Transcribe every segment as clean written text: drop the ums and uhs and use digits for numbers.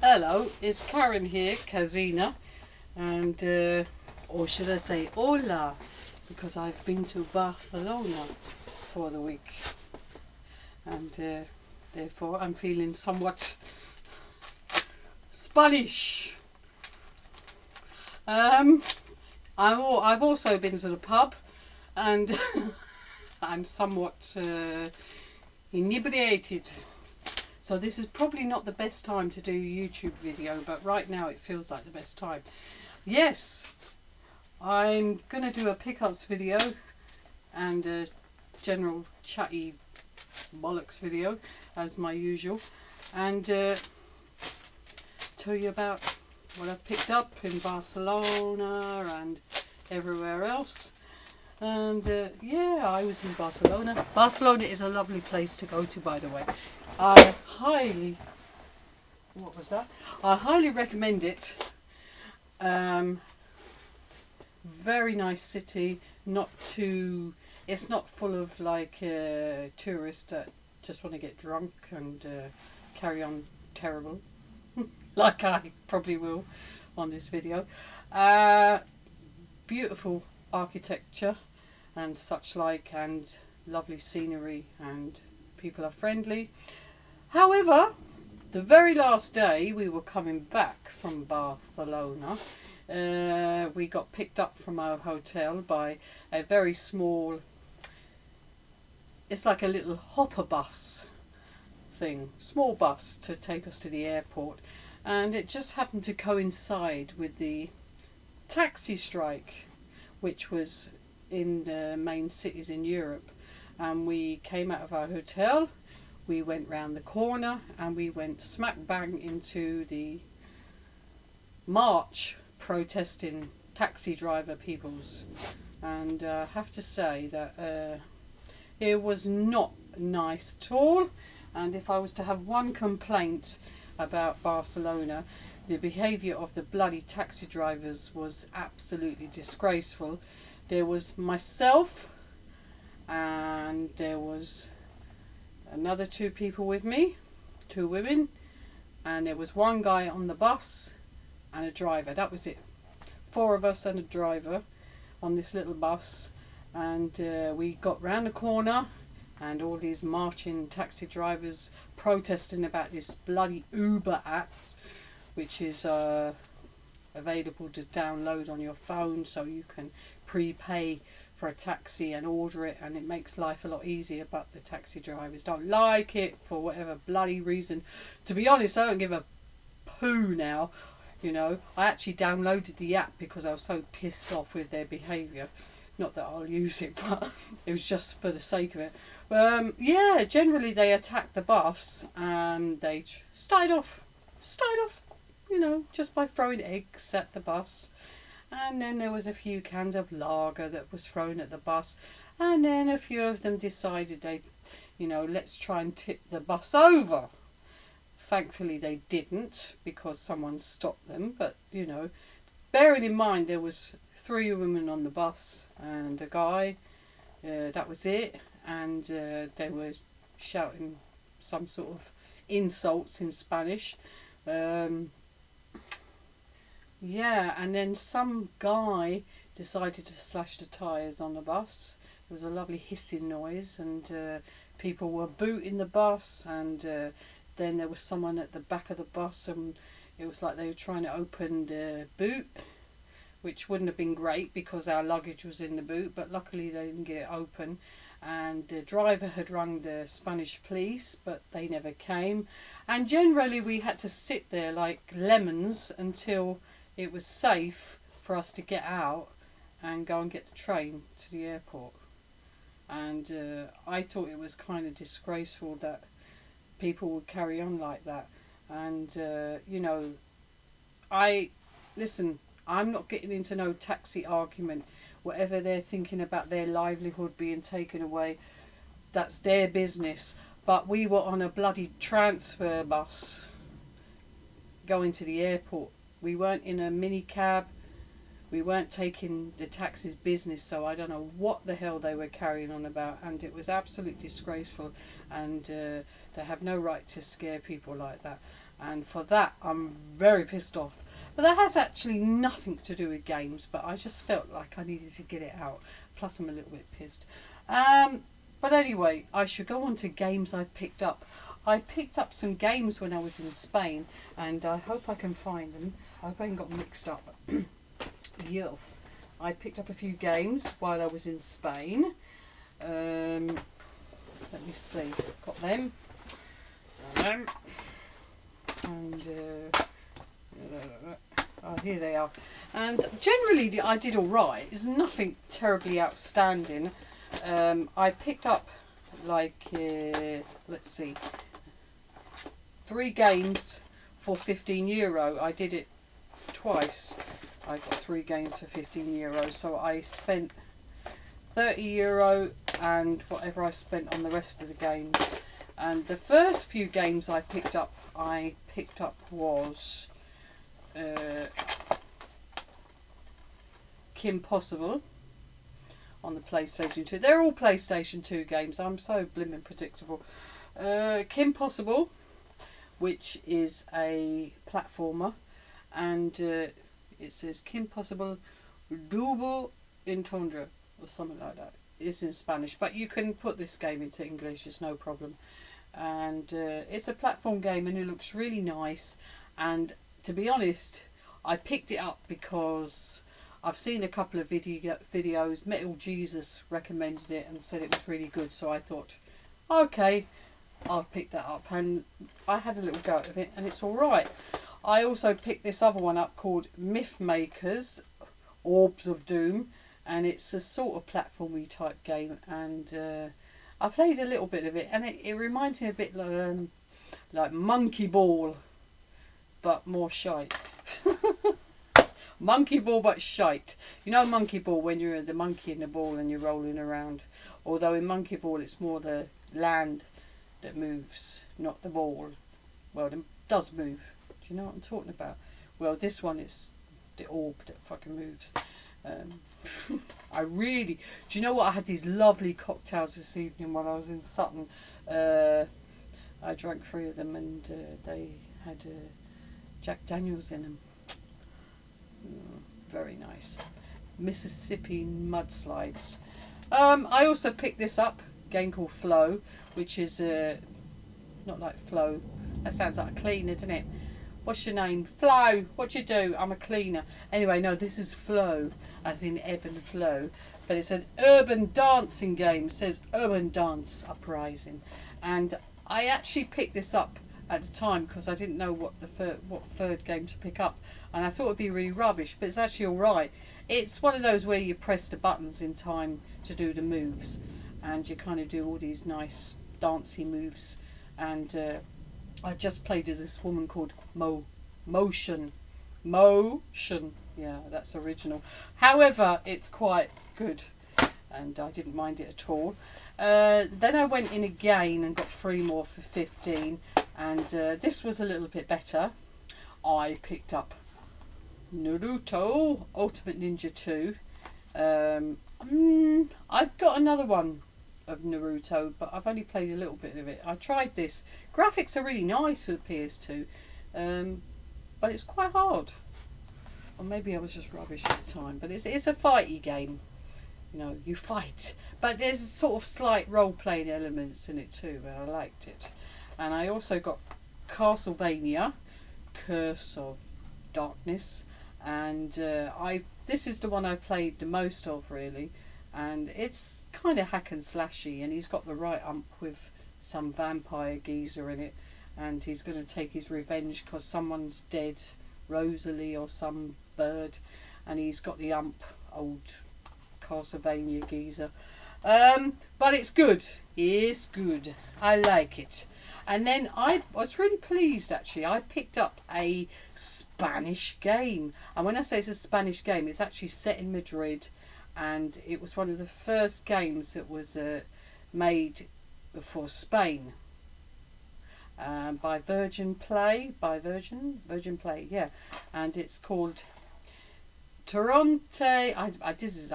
Hello, it's Karen here, Kazina, and or should I say hola, because I've been to Barcelona for the week, and therefore I'm feeling somewhat Spanish. I've also been to the pub, and I'm somewhat inebriated. So this is probably not the best time to do a YouTube video, but right now it feels like the best time. Yes, I'm going to do a pickups video and a general chatty bollocks video as my usual, and tell you about what I've picked up in Barcelona and everywhere else. And yeah, I was in Barcelona. Barcelona is a lovely place to go to, by the way. I highly recommend it. Very nice city. It's not full of like tourists that just want to get drunk and carry on terrible, like I probably will on this video. Beautiful architecture and such like, and lovely scenery, and people are friendly. However, the very last day we were coming back from Barcelona, we got picked up from our hotel by a very small, it's like a little hopper bus thing, small bus to take us to the airport, and it just happened to coincide with the taxi strike, which was in the main cities in Europe. And we came out of our hotel, we went round the corner, and we went smack bang into the march protesting taxi driver peoples. And I have to say that it was not nice at all. And if I was to have one complaint about Barcelona, the behaviour of the bloody taxi drivers was absolutely disgraceful. There was myself, and there was another two people with me, two women, and there was one guy on the bus and a driver. That was it. 4 of us and a driver on this little bus, and we got round the corner, and all these marching taxi drivers protesting about this bloody Uber app, which is available to download on your phone, so you can prepay for a taxi and order it, and it makes life a lot easier. But the taxi drivers don't like it for whatever bloody reason. To be honest, I don't give a poo now. You know, I actually downloaded the app because I was so pissed off with their behaviour. Not that I'll use it, but it was just for the sake of it. Yeah, generally they attacked the bus, and they started off, you know, just by throwing eggs at the bus. And then there was a few cans of lager that was thrown at the bus, and then a few of them decided let's try and tip the bus over. Thankfully they didn't, because someone stopped them. But bearing in mind there was 3 women on the bus and a guy, that was it. And they were shouting some sort of insults in Spanish. Yeah, and then some guy decided to slash the tyres on the bus. There was a lovely hissing noise, and people were booting the bus, and then there was someone at the back of the bus, and it was like they were trying to open the boot, which wouldn't have been great because our luggage was in the boot, but luckily they didn't get it open. And the driver had rung the Spanish police, but they never came. And generally we had to sit there like lemons until it was safe for us to get out and go and get the train to the airport. And I thought it was kind of disgraceful that people would carry on like that. And I'm not getting into no taxi argument. Whatever they're thinking about their livelihood being taken away, that's their business. But we were on a bloody transfer bus going to the airport. We weren't in a mini cab. we weren't taking the taxis business, so I don't know what the hell they were carrying on about, and it was absolutely disgraceful, and they have no right to scare people like that, and for that I'm very pissed off. But that has actually nothing to do with games, but I just felt like I needed to get it out, plus I'm a little bit pissed. But anyway, I should go on to games I picked up. I picked up some games when I was in Spain, and I hope I can find them. I hope I haven't got mixed up. Yes. I picked up a few games while I was in Spain. Let me see. Got them. And oh, here they are. And generally I did alright. It's nothing terribly outstanding. I picked up like, let's see, 3 games for €15. I did it twice. I got 3 games for €15, so I spent €30 and whatever I spent on the rest of the games. And the first few games I picked up was Kim Possible on the PlayStation 2. They're all PlayStation 2 games. I'm so blimmin' predictable. Kim Possible, which is a platformer, and it says Kim Possible Double Entendre or something like that. It's in Spanish, but you can put this game into English, it's no problem. And it's a platform game, and it looks really nice. And to be honest, I picked it up because I've seen a couple of videos. Metal Jesus recommended it and said it was really good, so I thought, okay, I'll pick that up, and I had a little go at it, and it's alright. I also picked this other one up called Myth Makers Orbs of Doom, and it's a sort of platformy type game, and I played a little bit of it, and it reminds me a bit like Monkey Ball, but more shite. Monkey Ball but shite. You know Monkey Ball, when you're the monkey in the ball and you're rolling around. Although in Monkey Ball it's more the land that moves, not the ball. Well, it does move. Do you know what I'm talking about? Well, this one is the orb that fucking moves. Do you know what? I had these lovely cocktails this evening while I was in Sutton. I drank 3 of them, and they had Jack Daniels in them. Very nice. Mississippi mudslides. I also picked this up, a game called Flow, which is not like Flow. That sounds like a cleaner, doesn't it? What's your name? Flo. What you do? I'm a cleaner. Anyway, no, this is Flow, as in ebb and flow. But it's an urban dancing game. It says Urban Dance Uprising. And I actually picked this up at the time because I didn't know what third game to pick up. And I thought it would be really rubbish, but it's actually alright. It's one of those where you press the buttons in time to do the moves. And you kind of do all these nice dancey moves. And I just played with this woman called Motion. Yeah, that's original. However, it's quite good, and I didn't mind it at all. Then I went in again and got 3 more for 15, and this was a little bit better. I picked up Naruto Ultimate Ninja 2. I've got another one of Naruto, but I've only played a little bit of it. I tried this. Graphics are really nice for the PS2, but it's quite hard. Or maybe I was just rubbish at the time. But it's a fighty game. You know, you fight. But there's sort of slight role-playing elements in it too, but I liked it. And I also got Castlevania, Curse of Darkness. And this is the one I played the most of, really. And it's kind of hack and slashy, and he's got the right ump with some vampire geezer in it, and he's going to take his revenge because someone's dead, Rosalie or some bird, and he's got the ump, old Castlevania geezer. But it's good. It's good. I like it. And then I was really pleased, actually. I picked up a Spanish game, and when I say it's a Spanish game, it's actually set in Madrid. And it was one of the first games that was made for Spain by Virgin Play, yeah. And it's called Toronte, I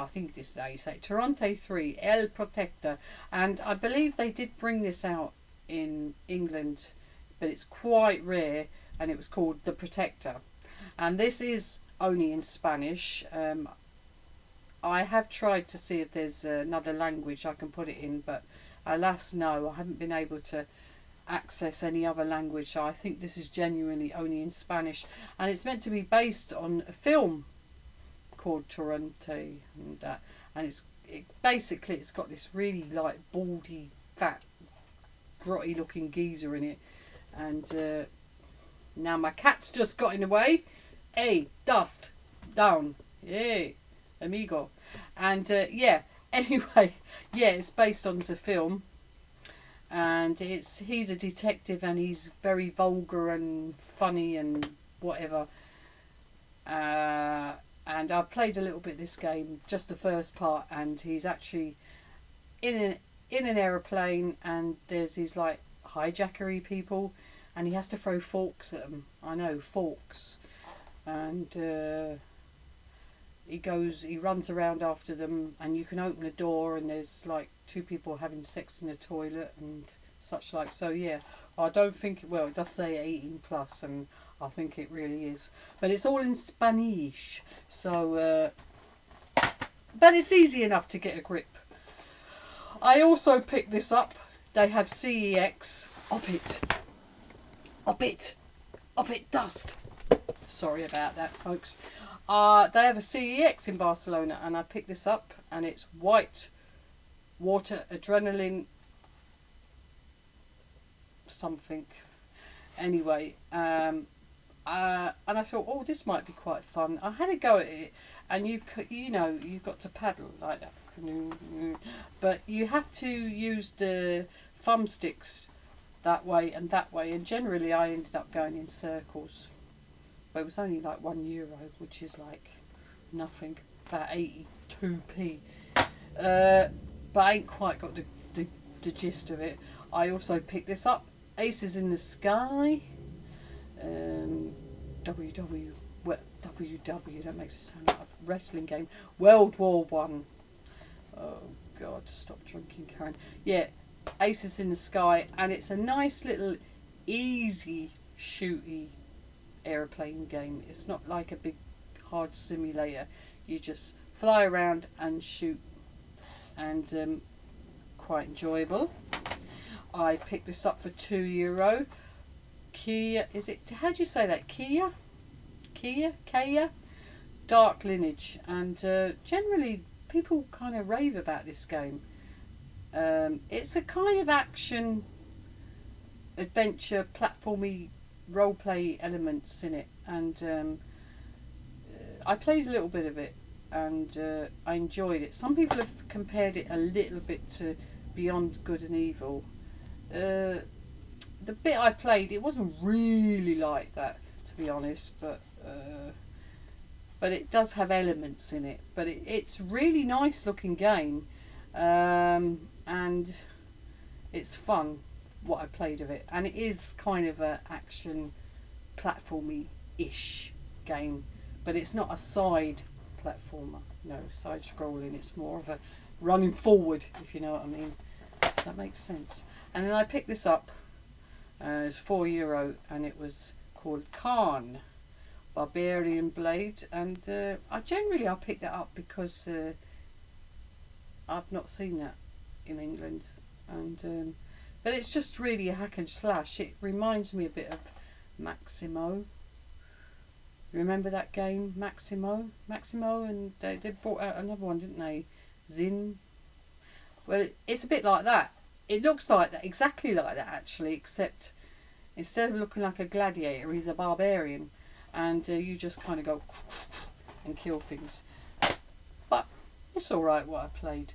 think this is how you say it, Toronte 3, El Protector, and I believe they did bring this out in England, but it's quite rare, and it was called The Protector. And this is only in Spanish. I have tried to see if there's another language I can put it in, but alas no, I haven't been able to access any other language, so I think this is genuinely only in Spanish, and it's meant to be based on a film called Toronte, and basically it's got this really like baldy, fat, grotty looking geezer in it, and now my cat's just got in the way. Hey, dust down. Hey, amigo. And yeah, anyway, yeah, it's based on the film, and he's a detective, and he's very vulgar and funny and whatever. And I played a little bit of this game, just the first part, and he's actually in an aeroplane, and there's these like hijackery people, and he has to throw forks at them. I know, forks. And he runs around after them, and you can open a door, and there's like two people having sex in the toilet and such like. So yeah, I don't think, well, it does say 18 plus, and I think it really is, but it's all in Spanish, so but it's easy enough to get a grip. I also picked this up. They have CEX. Up it, dust. Sorry about that, folks. They have a CEX in Barcelona, and I picked this up, and it's white water adrenaline something. Anyway, and I thought, oh, this might be quite fun. I had a go at it, and you've got to paddle like that, but you have to use the thumbsticks that way, and generally I ended up going in circles. But it was only like €1, which is like nothing, about 82p. But I ain't quite got the gist of it. I also picked this up, Aces in the Sky. WW, that makes it sound like a wrestling game. World War One. Oh God, stop drinking, Karen. Yeah, Aces in the Sky, and it's a nice little easy shooty aeroplane game. It's not like a big hard simulator. You just fly around and shoot, and quite enjoyable. I picked this up for €2. Kia, is it? How do you say that? Kia, Dark Lineage, and generally people kind of rave about this game. It's a kind of action, adventure, platformy, roleplay elements in it, and I played a little bit of it, and I enjoyed it. Some people have compared it a little bit to Beyond Good and Evil. The bit I played, it wasn't really like that, to be honest, but it does have elements in it. But it's really nice looking game, and it's fun what I played of it, and it is kind of a action platformy-ish game, but it's not a side platformer, no, side scrolling. It's more of a running forward, if you know what I mean. Does that make sense? And then I picked this up. It's €4, and it was called Khan Barbarian Blade, and I picked that up because I've not seen that in England, and but it's just really a hack and slash. It reminds me a bit of Maximo. Remember that game, Maximo, and they brought out another one, didn't they? Zin. Well, it's a bit like that. It looks like that, exactly like that actually, except instead of looking like a gladiator, he's a barbarian, and you just kind of go and kill things. But it's alright what I played.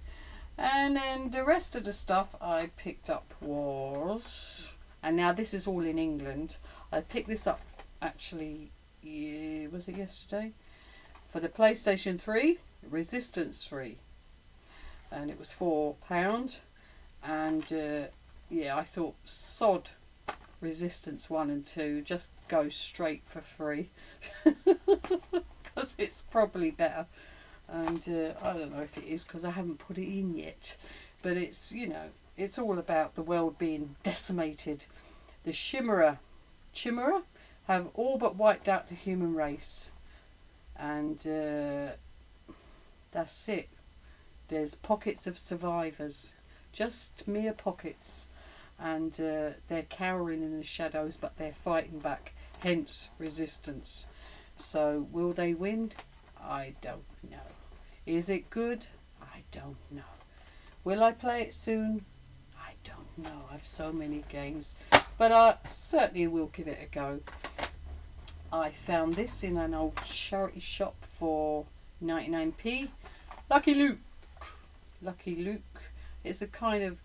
And then the rest of the stuff I picked up was, and now this is all in England, I picked this up actually, was it yesterday? For the PlayStation 3, Resistance 3. And it was £4. And yeah, I thought, sod Resistance 1 and 2, just go straight for free. because it's probably better. And I don't know if it is because I haven't put it in yet. But it's, you know, it's all about the world being decimated. The Chimera have all but wiped out the human race. And that's it. There's pockets of survivors. Just mere pockets. And they're cowering in the shadows, but they're fighting back. Hence resistance. So will they win? I don't know. Is it good? I don't know. Will I play it soon? I don't know. I have so many games. But I certainly will give it a go. I found this in an old charity shop for 99p. Lucky Luke. Lucky Luke. It's a kind of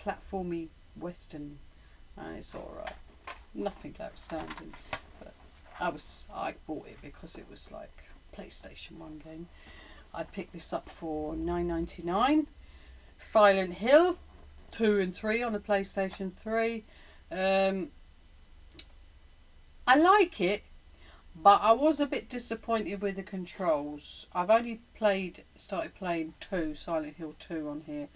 platformy western. And it's alright. Nothing outstanding. But I bought it because it was like a PlayStation 1 game. I picked this up for $9.99. Silent Hill 2 and 3 on the PlayStation 3. I like it, but I was a bit disappointed with the controls. I've only started playing Silent Hill 2 on here.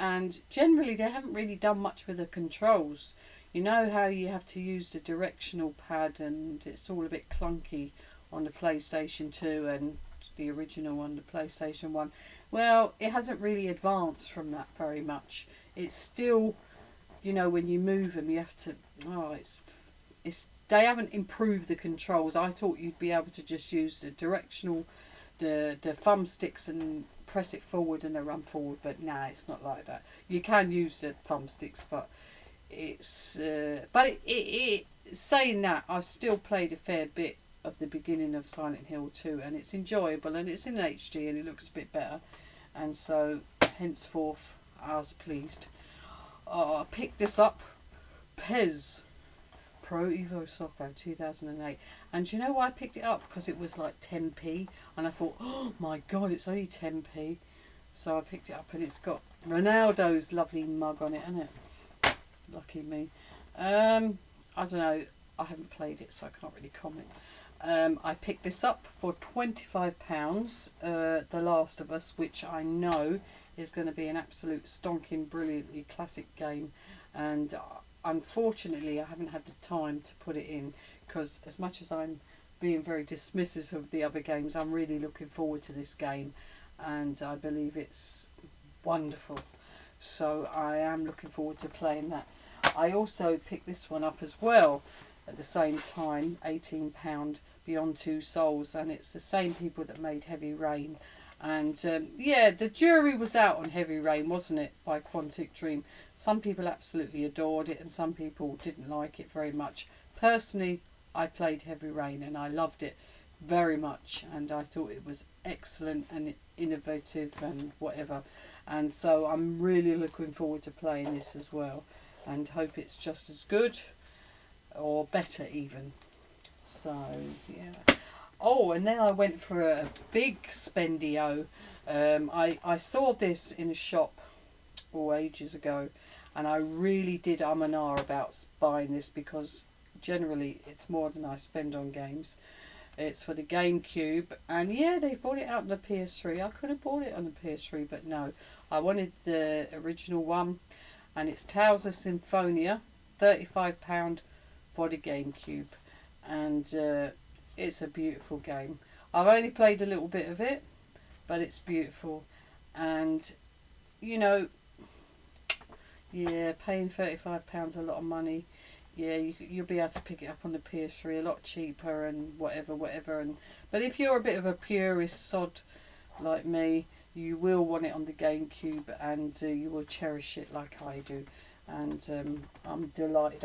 And generally they haven't really done much with the controls. You know how you have to use the directional pad and it's all a bit clunky on the PlayStation 2 and the original on the PlayStation 1. Well, it hasn't really advanced from that very much. It's still, you know, when you move them you have to, they haven't improved the controls. I thought you'd be able to just use the directional, the thumbsticks and press it forward and they run forward, but nah, it's not like that. You can use the thumbsticks, but it's saying that, I still played a fair bit of the beginning of Silent Hill 2 and it's enjoyable and it's in HD and it looks a bit better, and so henceforth I was pleased. I picked this up, PES Pro Evo Soccer 2008, and do you know why I picked it up? Because it was like 10p and I thought, oh my god, it's only 10p. So I picked it up and it's got Ronaldo's lovely mug on it, isn't it? Lucky me. I don't know, I haven't played it so I can't really comment. I picked this up for £25, The Last of Us, which I know is going to be an absolute stonking brilliantly classic game, and unfortunately I haven't had the time to put it in, because as much as I'm being very dismissive of the other games, I'm really looking forward to this game and I believe it's wonderful, so I am looking forward to playing that. I also picked this one up as well at the same time, £18, Beyond Two Souls, and it's the same people that made Heavy Rain. And yeah, the jury was out on Heavy Rain, wasn't it, by Quantic Dream. Some people absolutely adored it and some people didn't like it very much. Personally, I played Heavy Rain and I loved it very much, and I thought it was excellent and innovative and whatever, and so I'm really looking forward to playing this as well and hope it's just as good or better even. So yeah. Oh, and then I went for a big spendio. I saw this in a shop ages ago and I really did and ah about buying this because generally it's more than I spend on games. It's for the GameCube, and yeah, they brought it out on the PS3. I could have bought it on the PS3, but no, I wanted the original one, and it's Tales of Symphonia, £35 for the GameCube, and it's a beautiful game. I've only played a little bit of it, but it's beautiful, and you know, yeah, paying £35 a lot of money. Yeah, you'll be able to pick it up on the PS3 a lot cheaper and whatever. But if you're a bit of a purist sod like me, you will want it on the GameCube and you will cherish it like I do. And I'm delighted